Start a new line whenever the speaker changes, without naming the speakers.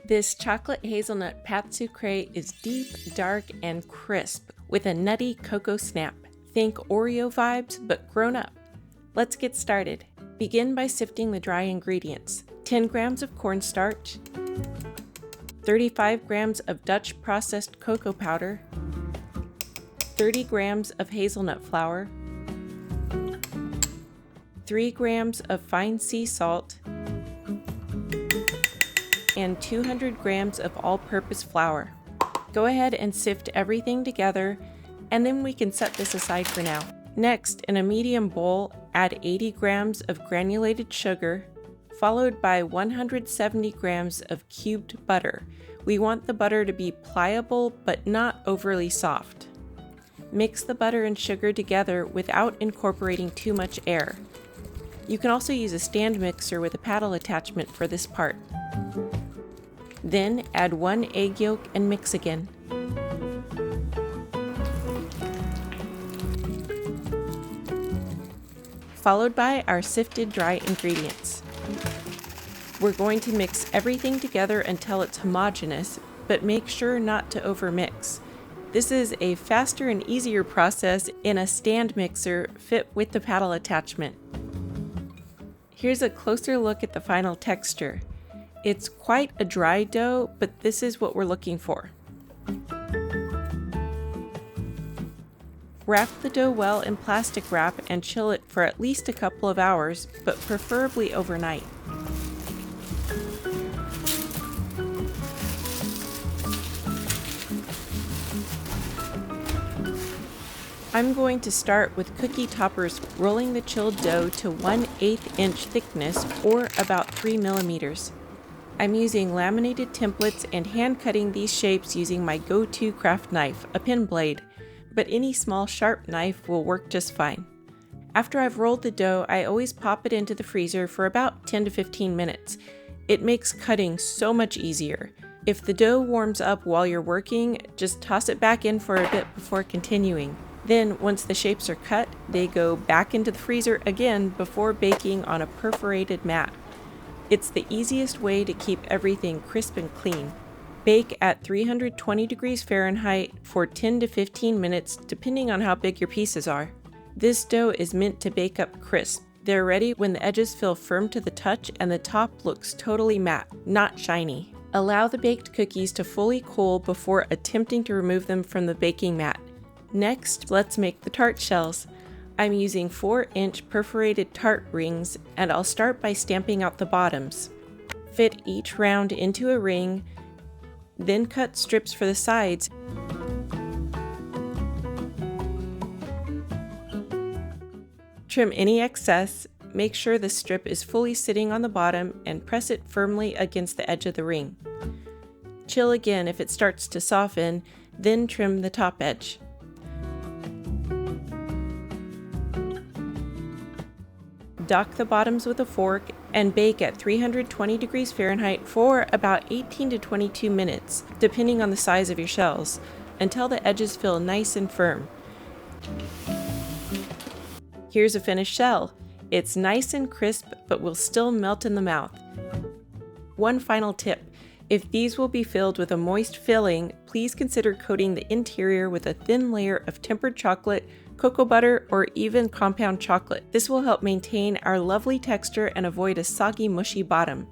This chocolate hazelnut pâte sucrée is deep, dark, and crisp with a nutty cocoa snap. Think Oreo vibes, but grown up. Let's get started. Begin by sifting the dry ingredients. 10 grams of cornstarch, 35 grams of Dutch processed cocoa powder, 30 grams of hazelnut flour, 3 grams of fine sea salt, and 200 grams of all-purpose flour. Go ahead and sift everything together, and then we can set this aside for now. Next, in a medium bowl, add 80 grams of granulated sugar, followed by 170 grams of cubed butter. We want the butter to be pliable but not overly soft. Mix the butter and sugar together without incorporating too much air. You can also use a stand mixer with a paddle attachment for this part. Then add 1 egg yolk and mix again. Followed by our sifted dry ingredients. We're going to mix everything together until it's homogeneous, but make sure not to overmix. This is a faster and easier process in a stand mixer fit with the paddle attachment. Here's a closer look at the final texture. It's quite a dry dough, but this is what we're looking for. Wrap the dough well in plastic wrap and chill it for at least a couple of hours, but preferably overnight. I'm going to start with cookie toppers, rolling the chilled dough to 1/8 inch thickness or about 3 millimeters. I'm using laminated templates and hand cutting these shapes using my go-to craft knife, a pin blade, but any small sharp knife will work just fine. After I've rolled the dough, I always pop it into the freezer for about 10 to 15 minutes. It makes cutting so much easier. If the dough warms up while you're working, just toss it back in for a bit before continuing. Then, once the shapes are cut, they go back into the freezer again before baking on a perforated mat. It's the easiest way to keep everything crisp and clean. Bake at 320 degrees Fahrenheit for 10 to 15 minutes, depending on how big your pieces are. This dough is meant to bake up crisp. They're ready when the edges feel firm to the touch and the top looks totally matte, not shiny. Allow the baked cookies to fully cool before attempting to remove them from the baking mat. Next, let's make the tart shells. I'm using 4-inch perforated tart rings, and I'll start by stamping out the bottoms. Fit each round into a ring, then cut strips for the sides. Trim any excess, make sure the strip is fully sitting on the bottom, and press it firmly against the edge of the ring. Chill again if it starts to soften, then trim the top edge. Dock the bottoms with a fork and bake at 320 degrees Fahrenheit for about 18 to 22 minutes, depending on the size of your shells, until the edges feel nice and firm. Here's a finished shell. It's nice and crisp, but will still melt in the mouth. One final tip. If these will be filled with a moist filling, please consider coating the interior with a thin layer of tempered chocolate, cocoa butter, or even compound chocolate. This will help maintain our lovely texture and avoid a soggy, mushy bottom.